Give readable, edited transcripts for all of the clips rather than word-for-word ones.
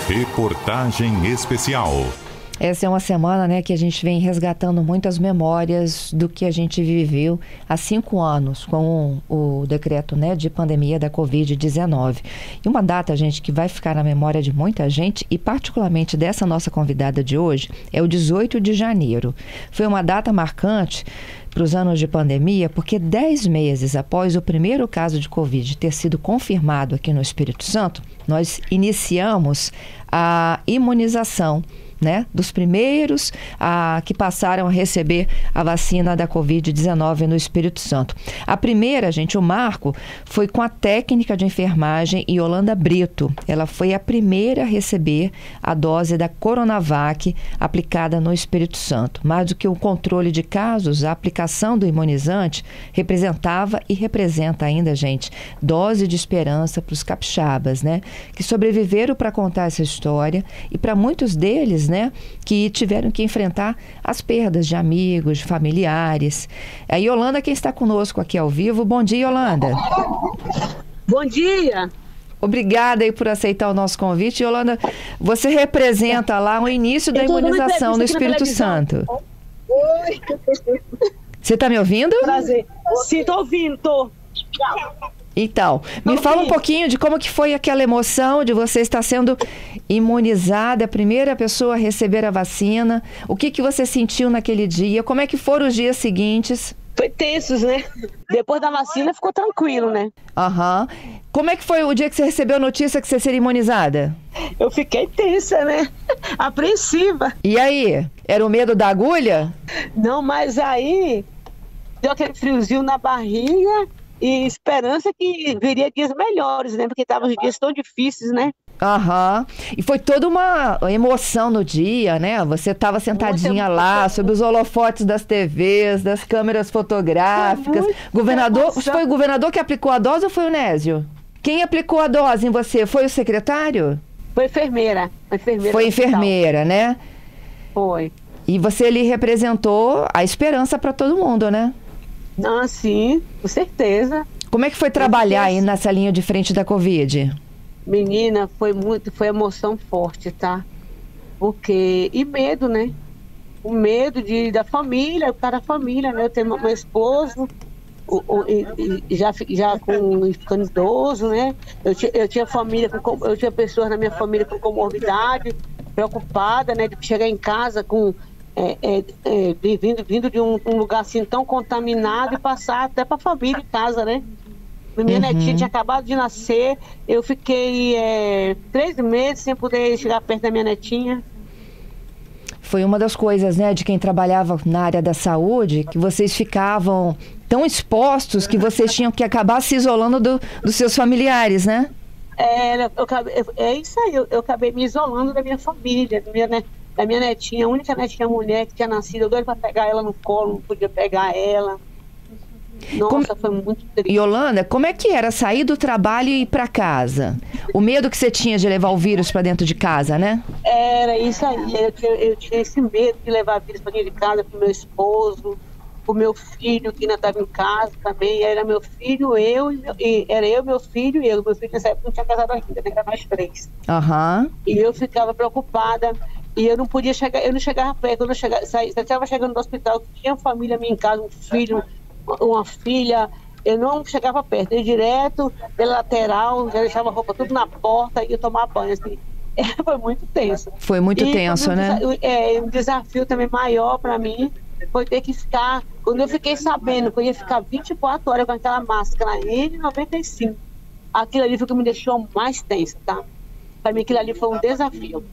Reportagem especial. Essa é uma semana, né, que a gente vem resgatando muitas memórias do que a gente viveu há 5 anos com o decreto, né, de pandemia da Covid-19. E uma data, gente, que vai ficar na memória de muita gente e particularmente dessa nossa convidada de hoje é o 18 de janeiro. Foi uma data marcante para os anos de pandemia, porque 10 meses após o primeiro caso de Covid ter sido confirmado aqui no Espírito Santo, nós iniciamos a imunização, né, dos primeiros que passaram a receber a vacina da Covid-19 no Espírito Santo. A primeira, gente, o marco, foi com a técnica de enfermagem Yolanda Brito. Ela foi a primeira a receber a dose da Coronavac aplicada no Espírito Santo. Mais do que o controle de casos, a aplicação do imunizante representava e representa ainda, gente, dose de esperança para os capixabas, né, que sobreviveram para contar essa história e para muitos deles, né, que tiveram que enfrentar as perdas de amigos, de familiares. A Yolanda, quem está conosco aqui ao vivo. Bom dia, Yolanda. Bom dia. Obrigada aí por aceitar o nosso convite. Yolanda, você representa lá o início da imunização no Espírito Santo. Oi. Você está me ouvindo? Prazer. Sim, estou ouvindo, estou. Então, me fala um pouquinho de como que foi aquela emoção de você estar sendo imunizada, a primeira pessoa a receber a vacina. O que que você sentiu naquele dia? Como é que foram os dias seguintes? Foi tensos, né? Depois da vacina ficou tranquilo, né? Aham. Como é que foi o dia que você recebeu a notícia que você seria imunizada? Eu fiquei tensa, né? Apreensiva. E aí? Era o medo da agulha? Não, mas aí deu aquele friozinho na barriga e esperança que viria dias melhores, né? Porque estavam os dias tão difíceis, né? Aham. E foi toda uma emoção no dia, né? Você estava sentadinha lá, sob os holofotes das TVs, das câmeras fotográficas. Foi o governador que aplicou a dose ou foi o Nésio? Quem aplicou a dose em você? Foi o secretário? Foi enfermeira. Foi enfermeira, né? Foi. E você ali representou a esperança para todo mundo, né? Ah, sim, com certeza. Como é que foi trabalhar aí nessa linha de frente da Covid? Menina, foi emoção forte, tá? Porque, e medo, né? O medo da família, da família, né? Eu tenho meu esposo, já ficando idoso, né? Eu tinha família, eu tinha pessoas na minha família com comorbidade, preocupada, né? De chegar em casa com vindo de um lugar assim tão contaminado e passar até para a família em casa, né? Minha netinha tinha acabado de nascer, eu fiquei 3 meses sem poder chegar perto da minha netinha. Foi uma das coisas, né, de quem trabalhava na área da saúde, que vocês ficavam tão expostos que vocês tinham que acabar se isolando dos seus familiares, né? É isso aí, eu acabei me isolando da minha família, da minha netinha, a única netinha mulher que tinha nascido, eu doido para pegar ela no colo, não podia pegar ela. Nossa, foi muito triste. Yolanda, como é que era sair do trabalho e ir para casa? O medo que você tinha de levar o vírus para dentro de casa, né? Era isso aí, eu tinha esse medo de levar vírus para dentro de casa, pro meu esposo, pro meu filho que ainda estava em casa também. Era meu filho, era eu, meu filho e eu. Meu filho nessa época não tinha casado ainda, né? Era mais 3. Aham. E eu ficava preocupada. E eu não podia chegar, eu não chegava perto, eu estava chegando no hospital, tinha família minha em casa, um filho, uma filha, eu não chegava perto, eu ia direto pela lateral, já deixava a roupa tudo na porta e ia tomar banho, assim. Foi muito tenso. Foi muito tenso, né? Um desafio também maior para mim foi ter que ficar, quando eu fiquei sabendo que eu ia ficar 24 horas com aquela máscara N95, aquilo ali foi o que me deixou mais tensa, tá? Para mim aquilo ali foi um desafio.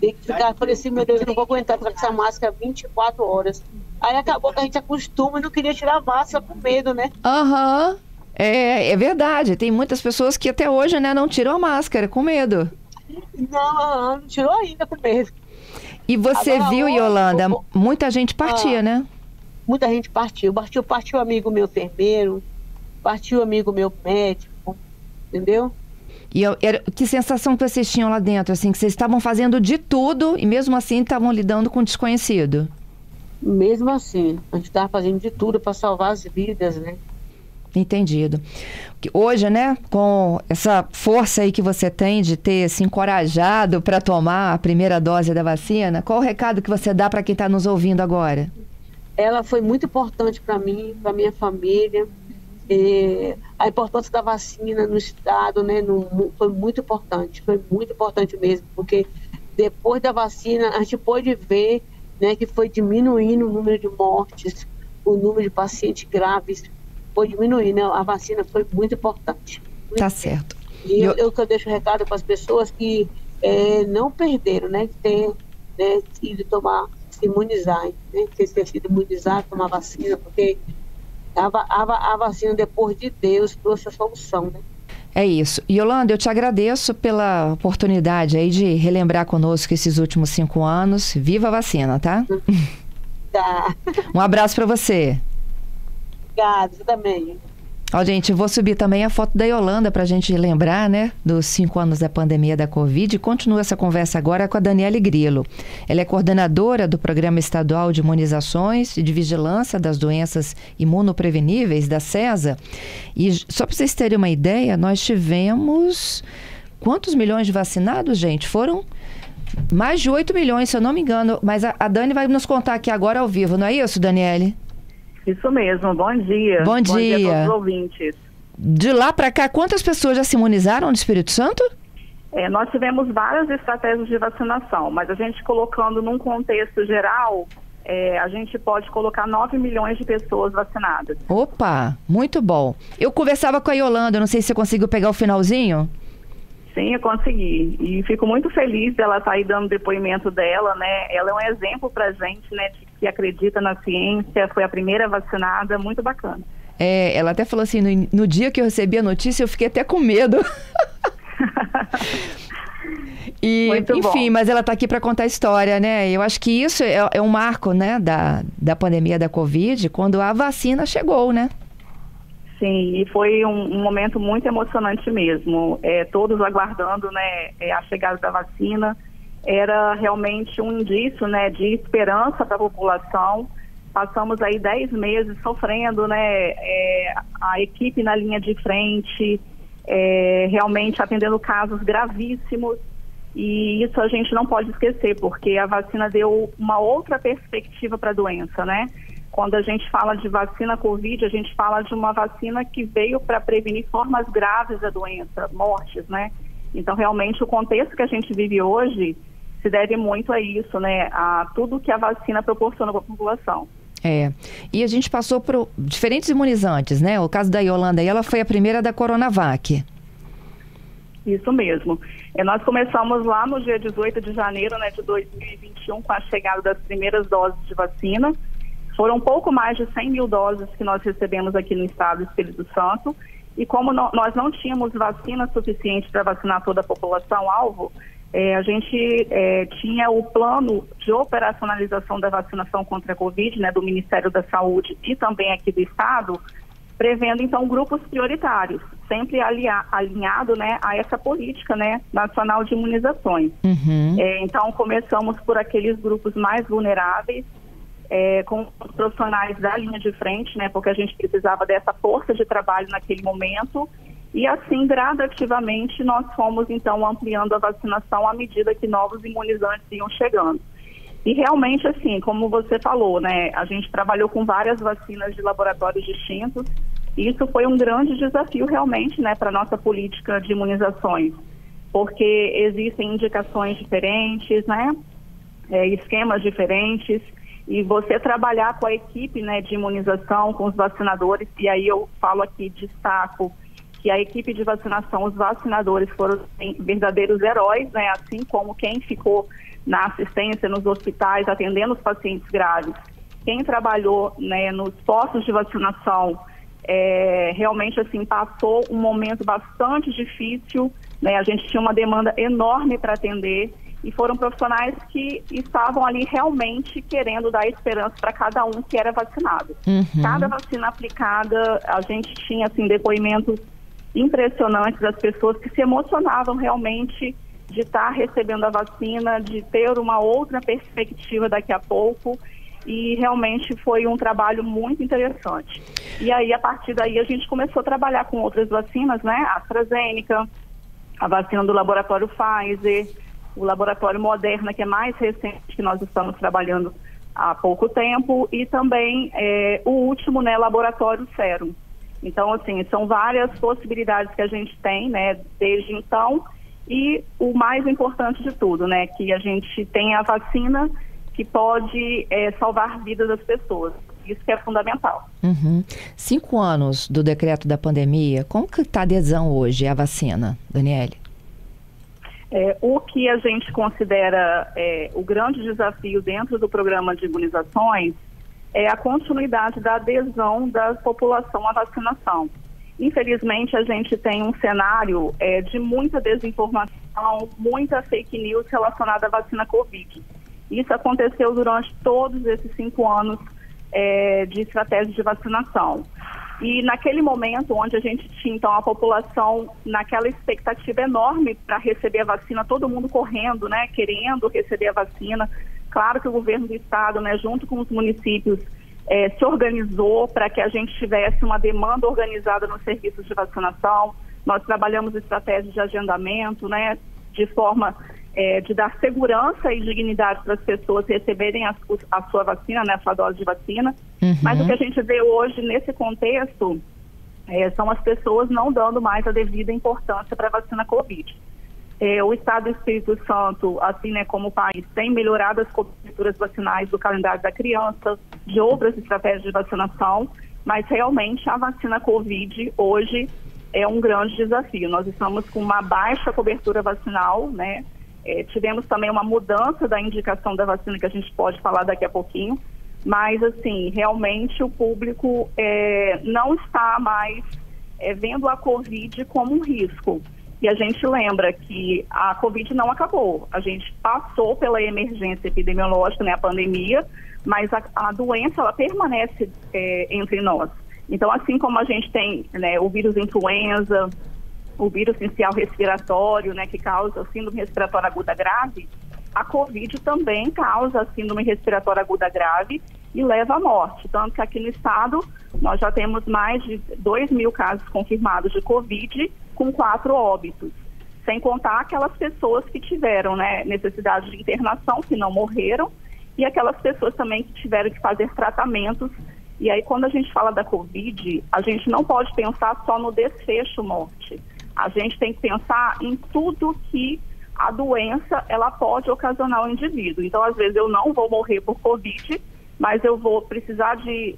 Tem que ficar, falei assim, meu Deus, eu não vou aguentar ficar com essa máscara 24 horas. Aí acabou que a gente acostuma e não queria tirar a máscara com medo, né? Aham. É verdade. Tem muitas pessoas que até hoje, né, não tiram a máscara com medo. Não tirou ainda com medo. E você agora, viu, Yolanda, muita gente partia, né? Muita gente partiu. Partiu amigo meu enfermeiro, partiu amigo meu médico, entendeu? E que sensação que vocês tinham lá dentro, assim, que vocês estavam fazendo de tudo e mesmo assim estavam lidando com o desconhecido? Mesmo assim, a gente estava fazendo de tudo para salvar as vidas, né? Entendido. Hoje, né, com essa força aí que você tem de ter se encorajado para tomar a primeira dose da vacina, qual o recado que você dá para quem está nos ouvindo agora? Ela foi muito importante para mim, para minha família. A importância da vacina no estado, né, foi muito importante mesmo, porque depois da vacina a gente pôde ver, né, que foi diminuindo o número de mortes, o número de pacientes graves, foi diminuindo, né? A vacina foi muito importante. Tá certo. E eu deixo um recado para as pessoas que não perderam, né, que tem, né, ido se imunizar, né, ter sido imunizado, tomar vacina, porque a vacina, depois de Deus, trouxe a solução, né? É isso. Yolanda, eu te agradeço pela oportunidade aí de relembrar conosco esses últimos 5 anos. Viva a vacina, tá? Tá. Um abraço para você. Obrigada, você também. Ó, gente, vou subir também a foto da Yolanda para a gente lembrar, né, dos 5 anos da pandemia da Covid. E continua essa conversa agora com a Daniele Grillo. Ela é coordenadora do Programa Estadual de Imunizações e de Vigilância das Doenças Imunopreveníveis, da CESA. E só para vocês terem uma ideia, nós tivemos quantos milhões de vacinados, gente? Foram mais de 8 milhões, se eu não me engano. Mas a Dani vai nos contar aqui agora ao vivo, não é isso, Daniele? Isso mesmo, bom dia. Bom dia a todos os ouvintes. De lá para cá, quantas pessoas já se imunizaram no Espírito Santo? Nós tivemos várias estratégias de vacinação, mas a gente colocando num contexto geral, a gente pode colocar 9 milhões de pessoas vacinadas. Opa, muito bom. Eu conversava com a Yolanda, não sei se você conseguiu pegar o finalzinho. Sim, eu consegui. E fico muito feliz dela estar aí dando depoimento dela, né? Ela é um exemplo pra gente, né, que acredita na ciência, foi a primeira vacinada, muito bacana. Ela até falou assim, no dia que eu recebi a notícia, eu fiquei até com medo. E, muito enfim, bom. mas ela está aqui para contar a história, né? Eu acho que isso é um marco, né, da pandemia da Covid, quando a vacina chegou, né? Sim, e foi um momento muito emocionante mesmo. Todos aguardando, né, a chegada da vacina. Era realmente um indício, né, de esperança para a população. Passamos aí 10 meses sofrendo, né, a equipe na linha de frente, realmente atendendo casos gravíssimos. E isso a gente não pode esquecer, porque a vacina deu uma outra perspectiva para a doença, né? Quando a gente fala de vacina Covid, a gente fala de uma vacina que veio para prevenir formas graves da doença, mortes, né? Então, realmente, o contexto que a gente vive hoje se deve muito a isso, né? A tudo que a vacina proporciona para a população. E a gente passou por diferentes imunizantes, né? O caso da Yolanda, ela foi a primeira da Coronavac. Isso mesmo. Nós começamos lá no dia 18 de janeiro, né, de 2021, com a chegada das primeiras doses de vacina. Foram um pouco mais de 100 mil doses que nós recebemos aqui no estado do Espírito Santo. E como nós não tínhamos vacina suficiente para vacinar toda a população-alvo, a gente tinha o plano de operacionalização da vacinação contra a Covid, né, do Ministério da Saúde e também aqui do estado, prevendo, então, grupos prioritários, sempre alinhado, né, a essa política, né, nacional de imunizações. Uhum. Então, começamos por aqueles grupos mais vulneráveis, com os profissionais da linha de frente, né, porque a gente precisava dessa força de trabalho naquele momento, e assim, gradativamente, nós fomos, então, ampliando a vacinação à medida que novos imunizantes iam chegando. E realmente, assim, como você falou, né, a gente trabalhou com várias vacinas de laboratórios distintos, e isso foi um grande desafio, realmente, né, para a nossa política de imunizações, porque existem indicações diferentes, né, esquemas diferentes, e você trabalhar com a equipe, né, de imunização, com os vacinadores, e aí eu falo aqui, destaco, que a equipe de vacinação, os vacinadores foram verdadeiros heróis, né, assim como quem ficou na assistência nos hospitais, atendendo os pacientes graves. Quem trabalhou, né, nos postos de vacinação, realmente assim, passou um momento bastante difícil, né, a gente tinha uma demanda enorme para atender, e foram profissionais que estavam ali realmente querendo dar esperança para cada um que era vacinado. Uhum. Cada vacina aplicada, a gente tinha assim, depoimentos impressionantes das pessoas que se emocionavam realmente de estar recebendo a vacina, de ter uma outra perspectiva daqui a pouco. e realmente foi um trabalho muito interessante. E aí, a partir daí, a gente começou a trabalhar com outras vacinas, né? A AstraZeneca, a vacina do laboratório Pfizer, o laboratório Moderna, que é mais recente, que nós estamos trabalhando há pouco tempo, e também o último, né, laboratório Serum. Então, assim, são várias possibilidades que a gente tem, né, desde então, e o mais importante de tudo, né, que a gente tem a vacina que pode salvar vidas das pessoas. Isso que é fundamental. 5 anos do decreto da pandemia, como que está a adesão hoje à vacina, Daniele? O que a gente considera o grande desafio dentro do programa de imunizações é a continuidade da adesão da população à vacinação. Infelizmente, a gente tem um cenário de muita desinformação, muita fake news relacionada à vacina Covid. Isso aconteceu durante todos esses 5 anos de estratégia de vacinação. E naquele momento onde a gente tinha, então, a população naquela expectativa enorme para receber a vacina, todo mundo correndo, né, querendo receber a vacina. Claro que o governo do estado, né, junto com os municípios, se organizou para que a gente tivesse uma demanda organizada nos serviços de vacinação. Nós trabalhamos estratégias de agendamento, né, de forma de dar segurança e dignidade para as pessoas receberem a sua vacina, né, a sua dose de vacina. Mas o que a gente vê hoje nesse contexto são as pessoas não dando mais a devida importância para a vacina Covid. O Estado do Espírito Santo, assim, né, como o país, tem melhorado as coberturas vacinais do calendário da criança, de outras estratégias de vacinação, mas realmente a vacina Covid hoje é um grande desafio. Nós estamos com uma baixa cobertura vacinal, né? Tivemos também uma mudança da indicação da vacina, que a gente pode falar daqui a pouquinho, mas, assim, realmente o público não está mais vendo a Covid como um risco. E a gente lembra que a Covid não acabou. A gente passou pela emergência epidemiológica, né, a pandemia, mas a doença, ela permanece entre nós. Então, assim como a gente tem, né, o vírus influenza, o vírus inicial respiratório, né, que causa síndrome respiratória aguda grave, a Covid também causa síndrome respiratória aguda grave e leva à morte. Tanto que aqui no estado nós já temos mais de 2.000 casos confirmados de Covid, com 4 óbitos. Sem contar aquelas pessoas que tiveram, né, necessidade de internação, que não morreram, e aquelas pessoas também que tiveram que fazer tratamentos. E aí, quando a gente fala da Covid, a gente não pode pensar só no desfecho morte. A gente tem que pensar em tudo que a doença ela pode ocasionar ao indivíduo. Então, às vezes, eu não vou morrer por Covid, mas eu vou precisar de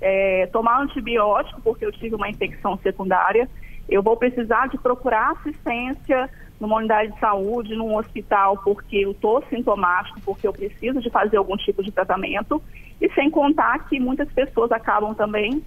tomar antibiótico porque eu tive uma infecção secundária. Eu vou precisar de procurar assistência numa unidade de saúde, num hospital, porque eu estou sintomático, porque eu preciso de fazer algum tipo de tratamento. E sem contar que muitas pessoas acabam também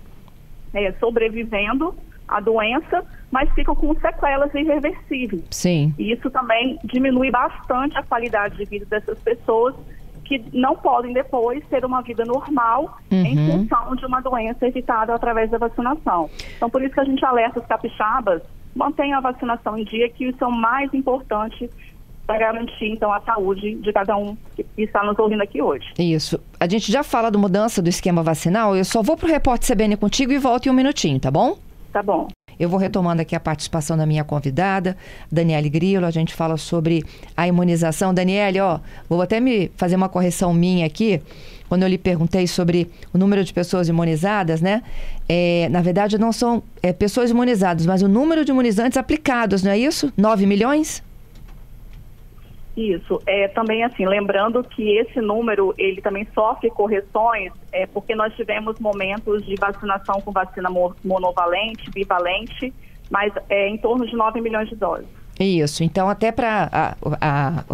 sobrevivendo à doença, mas ficam com sequelas irreversíveis. Sim. E isso também diminui bastante a qualidade de vida dessas pessoas, que não podem depois ter uma vida normal em função de uma doença evitada através da vacinação. Então, por isso que a gente alerta os capixabas, mantenham a vacinação em dia, que isso é o mais importante para garantir, então, a saúde de cada um que está nos ouvindo aqui hoje. Isso. A gente já fala da mudança do esquema vacinal, eu só vou para o Repórter CBN contigo e volto em um minutinho, tá bom? Tá bom. Eu vou retomando aqui a participação da minha convidada, Daniele Grillo. A gente fala sobre a imunização. Daniele, vou até me fazer uma correção minha aqui. Quando eu lhe perguntei sobre o número de pessoas imunizadas, né? Na verdade, não são pessoas imunizadas, mas o número de imunizantes aplicados, não é isso? 9 milhões? Isso. Também, assim, lembrando que esse número, ele também sofre correções, porque nós tivemos momentos de vacinação com vacina monovalente, bivalente, mas em torno de 9 milhões de doses. Isso, então até para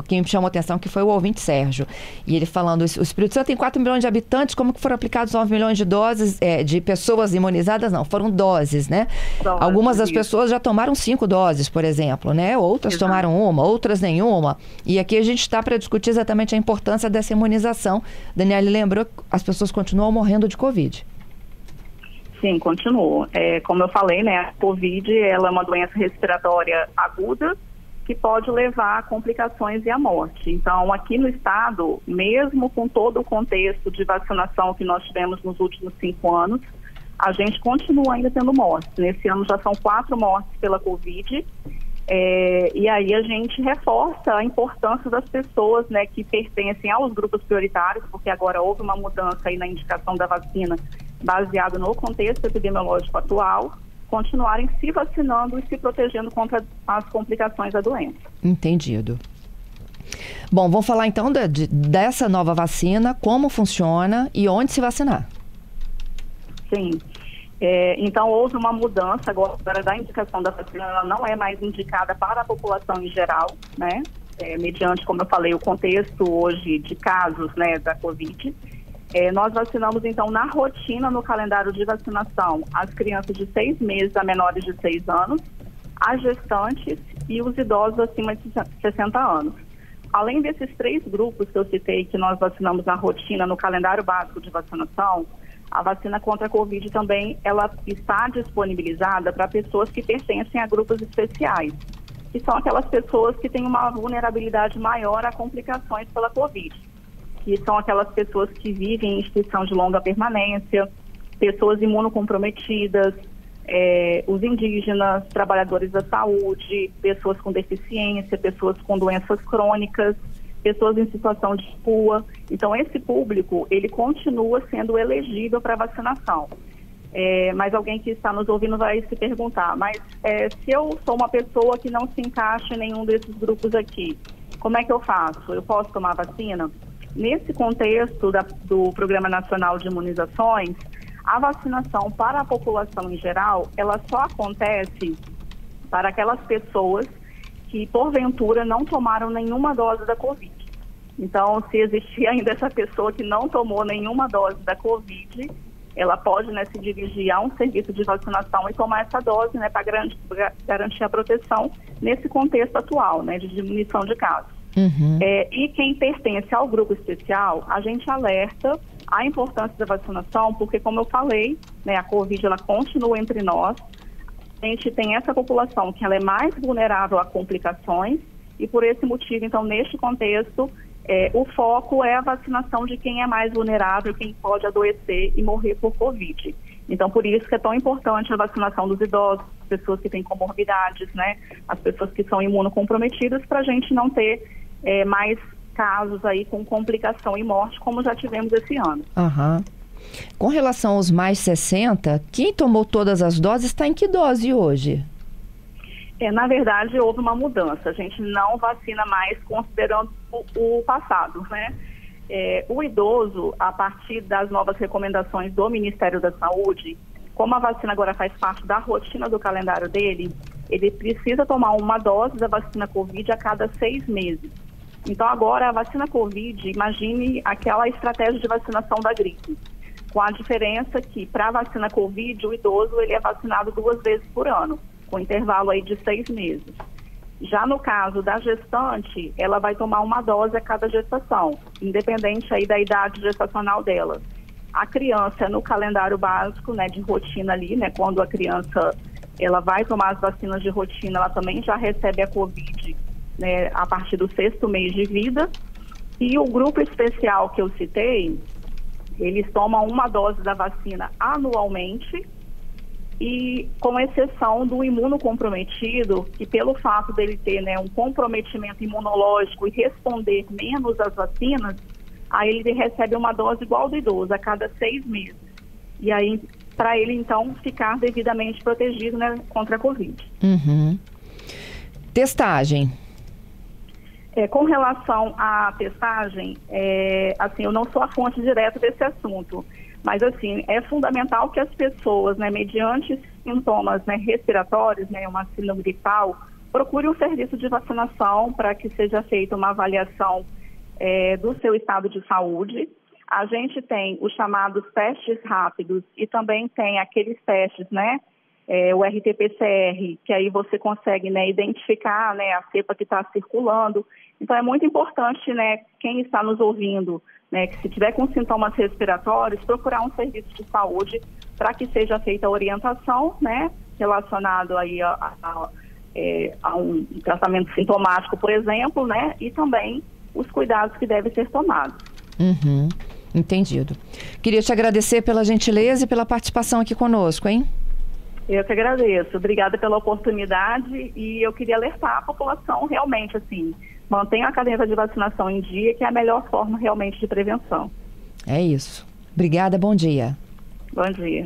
quem me chamou a atenção que foi o ouvinte Sérgio, e ele falando, o Espírito Santo tem 4 milhões de habitantes, como que foram aplicados 9 milhões de doses de pessoas imunizadas? Não, foram doses, né? Doses, algumas das pessoas já tomaram 5 doses, por exemplo, né? Outras tomaram uma, outras nenhuma, e aqui a gente está para discutir exatamente a importância dessa imunização. Daniele lembrou que as pessoas continuam morrendo de Covid. Sim, continuo. Como eu falei, né, a Covid ela é uma doença respiratória aguda que pode levar a complicações e à morte. Então, aqui no estado, mesmo com todo o contexto de vacinação que nós tivemos nos últimos 5 anos, a gente continua ainda tendo mortes. Nesse ano já são 4 mortes pela Covid, e aí a gente reforça a importância das pessoas, né, que pertencem aos grupos prioritários, porque agora houve uma mudança aí na indicação da vacina baseado no contexto epidemiológico atual, continuarem se vacinando e se protegendo contra as complicações da doença. Entendido. Bom, vamos falar então dessa nova vacina, como funciona e onde se vacinar. Sim. Então, houve uma mudança agora da indicação da vacina, ela não é mais indicada para a população em geral, né? Mediante, como eu falei, o contexto hoje de casos, né, da Covid. Nós vacinamos, então, na rotina, no calendário de vacinação, as crianças de 6 meses a menores de 6 anos, as gestantes e os idosos acima de 60 anos. Além desses 3 grupos que eu citei, que nós vacinamos na rotina, no calendário básico de vacinação, a vacina contra a Covid também ela está disponibilizada para pessoas que pertencem a grupos especiais, que são aquelas pessoas que têm uma vulnerabilidade maior a complicações pela Covid, que são aquelas pessoas que vivem em instituição de longa permanência, pessoas imunocomprometidas, os indígenas, trabalhadores da saúde, pessoas com deficiência, pessoas com doenças crônicas, pessoas em situação de rua. Então, esse público, ele continua sendo elegível para vacinação. Mas alguém que está nos ouvindo vai se perguntar, mas se eu sou uma pessoa que não se encaixa em nenhum desses grupos aqui, como é que eu faço? Eu posso tomar vacina? Nesse contexto do Programa Nacional de Imunizações, a vacinação para a população em geral, ela só acontece para aquelas pessoas que, porventura, não tomaram nenhuma dose da Covid. Então, se existir ainda essa pessoa que não tomou nenhuma dose da Covid, ela pode, né, se dirigir a um serviço de vacinação e tomar essa dose, né, para garantir a proteção nesse contexto atual, né, de diminuição de casos. Uhum. E quem pertence ao grupo especial, a gente alerta a importância da vacinação, porque, como eu falei, né, a Covid ela continua entre nós. A gente tem essa população que ela é mais vulnerável a complicações e, por esse motivo, então, neste contexto, o foco é a vacinação de quem é mais vulnerável, quem pode adoecer e morrer por Covid. Então, por isso que é tão importante a vacinação dos idosos, pessoas que têm comorbidades, né, as pessoas que são imunocomprometidas, para a gente não ter mais casos aí com complicação e morte, como já tivemos esse ano. Uhum. Com relação aos mais 60, quem tomou todas as doses está em que dose hoje? Na verdade, houve uma mudança. A gente não vacina mais considerando o passado, né? O idoso, a partir das novas recomendações do Ministério da Saúde, como a vacina agora faz parte da rotina do calendário dele, ele precisa tomar uma dose da vacina Covid a cada 6 meses. Então, agora, a vacina Covid, imagine aquela estratégia de vacinação da gripe, com a diferença que, para a vacina Covid, o idoso ele é vacinado 2 vezes por ano, com intervalo aí de 6 meses. Já no caso da gestante, ela vai tomar uma dose a cada gestação, independente aí da idade gestacional dela. A criança, no calendário básico, né, de rotina ali, né, quando a criança ela vai tomar as vacinas de rotina, ela também já recebe a Covid, né, a partir do 6º mês de vida. E o grupo especial que eu citei, eles tomam uma dose da vacina anualmente, e com exceção do imunocomprometido, que pelo fato dele ter, né, um comprometimento imunológico e responder menos às vacinas, aí ele recebe uma dose igual do idoso, a cada 6 meses. E aí, para ele, então, ficar devidamente protegido, né, contra a Covid. Uhum. Testagem. Com relação à testagem, assim, eu não sou a fonte direta desse assunto, mas, assim, é fundamental que as pessoas, né, mediante sintomas, né, respiratórios, né, uma síndrome gripal, procurem um serviço de vacinação para que seja feita uma avaliação do seu estado de saúde. A gente tem os chamados testes rápidos e também tem aqueles testes, né, o RT-PCR, que aí você consegue, né, identificar, né, a cepa que está circulando. Então, é muito importante, né, quem está nos ouvindo, né, que se tiver com sintomas respiratórios, procurar um serviço de saúde para que seja feita a orientação, né, relacionado aí a um tratamento sintomático, por exemplo, né? E também os cuidados que devem ser tomados. Uhum, entendido. Queria te agradecer pela gentileza e pela participação aqui conosco, hein? Eu que agradeço. Obrigada pela oportunidade e eu queria alertar a população realmente, assim, mantenha a caderneta de vacinação em dia, que é a melhor forma realmente de prevenção. É isso. Obrigada, bom dia. Bom dia.